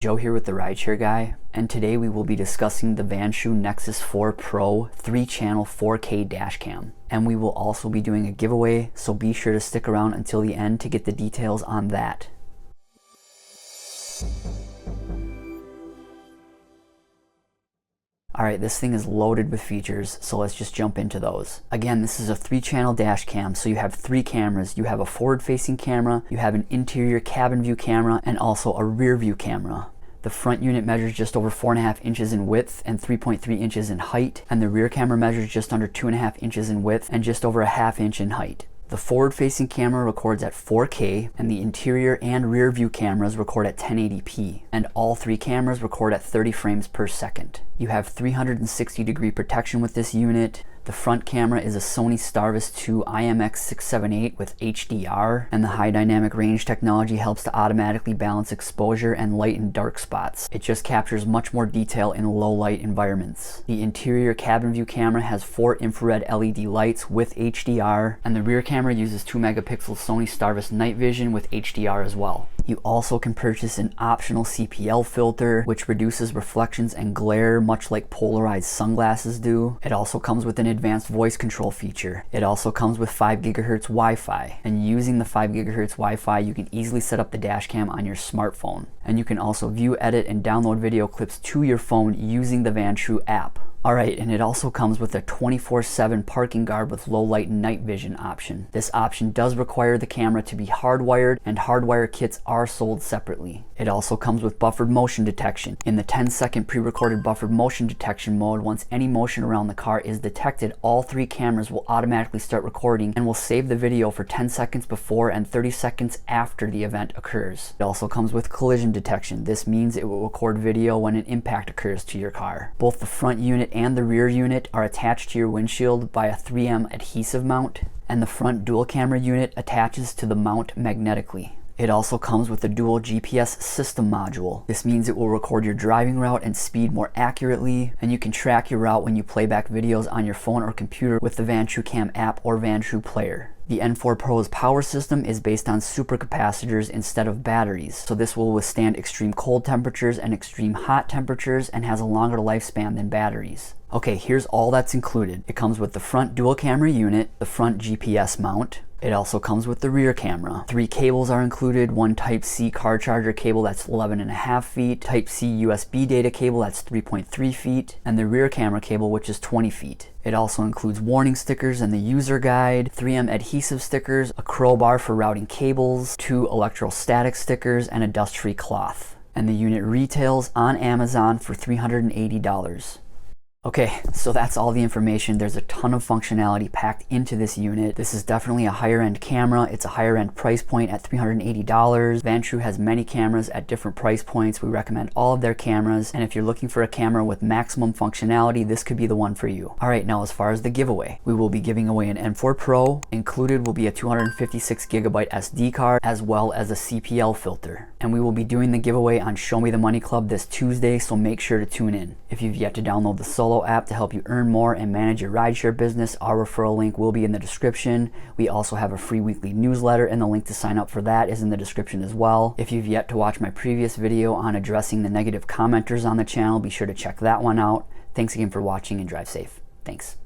Joe here with the RideShare Guy, and today we will be discussing the Vantrue N4 Pro 3-channel 4K dash cam. And we will also be doing a giveaway, so be sure to stick around until the end to get the details on that. Alright, this thing is loaded with features, so let's just jump into those. Again, this is a 3-channel dash cam, so you have 3 cameras. You have a forward-facing camera, you have an interior cabin view camera, and also a rear view camera. The front unit measures just over 4.5 inches in width and 3.3 inches in height, and the rear camera measures just under 2.5 inches in width and just over a ½ inch in height. The forward-facing camera records at 4K, and the interior and rear view cameras record at 1080p, and all 3 cameras record at 30 frames per second. You have 360-degree protection with this unit. The front camera is a Sony Starvis 2 IMX678 with HDR, and the high dynamic range technology helps to automatically balance exposure and light and dark spots. It just captures much more detail in low light environments. The interior cabin view camera has 4 infrared LED lights with HDR, and the rear camera uses 2 megapixel Sony Starvis night vision with HDR as well. You also can purchase an optional CPL filter, which reduces reflections and glare much like polarized sunglasses do. It also comes with an advanced voice control feature. It also comes with 5 GHz Wi-Fi, and using the 5 GHz Wi-Fi you can easily set up the dash cam on your smartphone. And you can also view, edit, and download video clips to your phone using the Vantrue app. Alright, and it also comes with a 24/7 parking guard with low light night vision option. This option does require the camera to be hardwired, and hardwire kits are sold separately. It also comes with buffered motion detection. In the 10-second pre-recorded buffered motion detection mode, once any motion around the car is detected, all 3 cameras will automatically start recording and will save the video for 10 seconds before and 30 seconds after the event occurs. It also comes with collision detection. This means it will record video when an impact occurs to your car. Both the front unit and the rear unit are attached to your windshield by a 3M adhesive mount, and the front dual camera unit attaches to the mount magnetically. It also comes with a dual GPS system module. This means it will record your driving route and speed more accurately, and you can track your route when you play back videos on your phone or computer with the Vantrue Cam app or Vantrue Player. The N4 Pro's power system is based on supercapacitors instead of batteries, so this will withstand extreme cold temperatures and extreme hot temperatures and has a longer lifespan than batteries. Okay, here's all that's included. It comes with the front dual camera unit, the front GPS mount. It also comes with the rear camera. 3 cables are included, 1 Type-C car charger cable that's 11.5 feet, Type-C USB data cable that's 3.3 feet, and the rear camera cable which is 20 feet. It also includes warning stickers and the user guide, 3M adhesive stickers, a crowbar for routing cables, 2 electrostatic stickers, and a dust-free cloth. And the unit retails on Amazon for $380. Okay, so that's all the information. There's a ton of functionality packed into this unit. This is definitely a higher end camera. It's a higher end price point at $380. Vantrue has many cameras at different price points. We recommend all of their cameras, and if you're looking for a camera with maximum functionality, this could be the one for you. Alright, now as far as the giveaway, we will be giving away an N4 Pro. Included will be a 256GB SD card as well as a CPL filter. And we will be doing the giveaway on Show Me the Money Club this Tuesday, so make sure to tune in. If you've yet to download the Solo app to help you earn more and manage your rideshare business, our referral link will be in the description. We also have a free weekly newsletter, and the link to sign up for that is in the description as well. If you've yet to watch my previous video on addressing the negative commenters on the channel, be sure to check that one out. Thanks again for watching, and drive safe. Thanks.